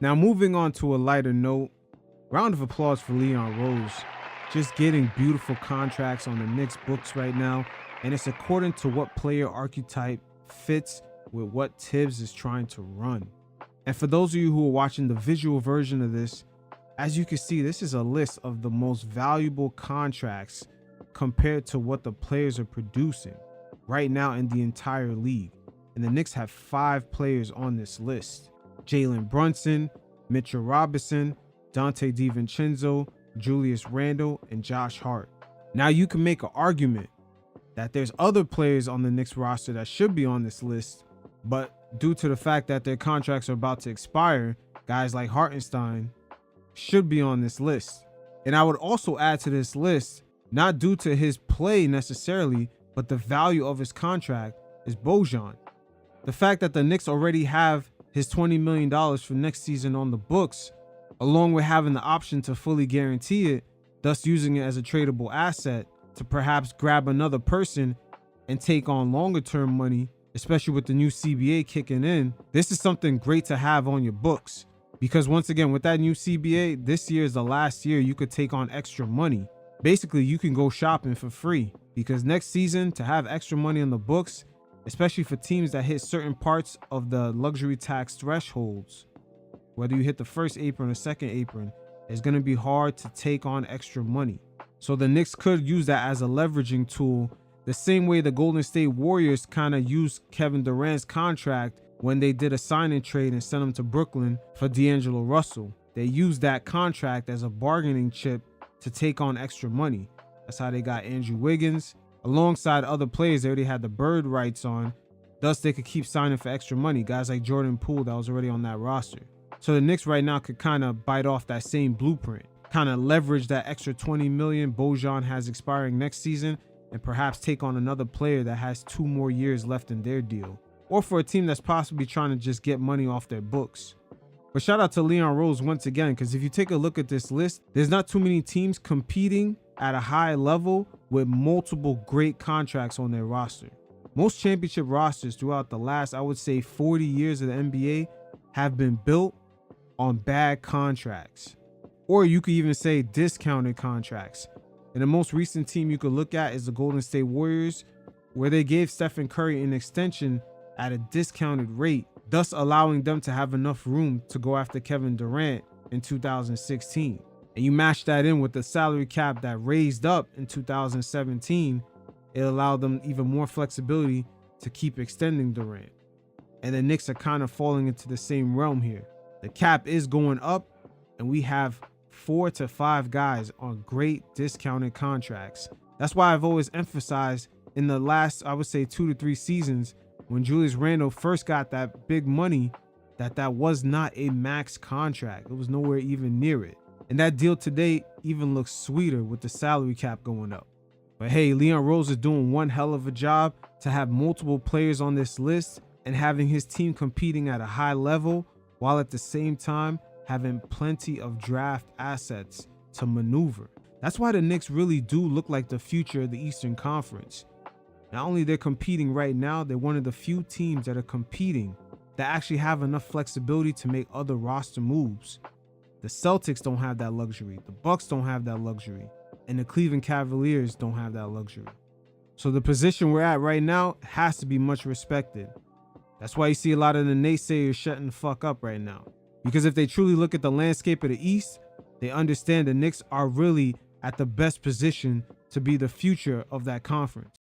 Now, moving on to a lighter note, round of applause for Leon Rose. Just getting beautiful contracts on the Knicks books right now, and it's according to what player archetype fits with what Tibbs is trying to run. And for those of you who are watching the visual version of this, as you can see, this is a list of the most valuable contracts compared to what the players are producing right now in the entire league. And the Knicks have 5 players on this list: Jalen Brunson, Mitchell Robinson, Dante DiVincenzo, Julius Randle, and Josh Hart. Now you can make an argument that there's other players on the Knicks roster that should be on this list, but due to the fact that their contracts are about to expire, guys like Hartenstein should be on this list. And I would also add to this list, not due to his play necessarily, but the value of his contract, is Bojan. The fact that the Knicks already have his $20 million for next season on the books, along with having the option to fully guarantee it, thus using it as a tradable asset to perhaps grab another person and take on longer term money, especially with the new CBA kicking in. This is something great to have on your books, because once again, with that new CBA, this year is the last year you could take on extra money. Basically, you can go shopping for free, because next season, to have extra money on the books, especially for teams that hit certain parts of the luxury tax thresholds, whether you hit the first apron or second apron, it's going to be hard to take on extra money. So the Knicks could use that as a leveraging tool, the same way the Golden State Warriors kind of used Kevin Durant's contract when they did a sign-in trade and sent him to Brooklyn for D'Angelo Russell. They used that contract as a bargaining chip to take on extra money. That's how they got Andrew Wiggins. Alongside other players they already had the bird rights on, thus they could keep signing for extra money. Guys like Jordan Poole that was already on that roster. So the Knicks right now could kind of bite off that same blueprint, kind of leverage that extra $20 million Bojan has expiring next season, and perhaps take on another player that has 2 more years left in their deal, or for a team that's possibly trying to just get money off their books. But shout out to Leon Rose once again, because if you take a look at this list, there's not too many teams competing at a high level with multiple great contracts on their roster. Most championship rosters throughout the last, I would say, 40 years of the NBA have been built on bad contracts, or you could even say discounted contracts. And the most recent team you could look at is the Golden State Warriors, where they gave Stephen Curry an extension at a discounted rate, thus allowing them to have enough room to go after Kevin Durant in 2016. And you match that in with the salary cap that raised up in 2017, it allowed them even more flexibility to keep extending Durant. And the Knicks are kind of falling into the same realm here. The cap is going up, and we have 4 to 5 guys on great discounted contracts. That's why I've always emphasized in the last, I would say, 2 to 3 seasons, when Julius Randle first got that big money, that was not a max contract. It was nowhere even near it. And that deal today even looks sweeter with the salary cap going up. But hey, Leon Rose is doing one hell of a job to have multiple players on this list and having his team competing at a high level, while at the same time having plenty of draft assets to maneuver. That's why the Knicks really do look like the future of the Eastern Conference. Not only they're competing right now, they're one of the few teams that are competing that actually have enough flexibility to make other roster moves. The Celtics don't have that luxury. The Bucks don't have that luxury. And the Cleveland Cavaliers don't have that luxury. So the position we're at right now has to be much respected. That's why you see a lot of the naysayers shutting the fuck up right now. Because if they truly look at the landscape of the East, they understand the Knicks are really at the best position to be the future of that conference.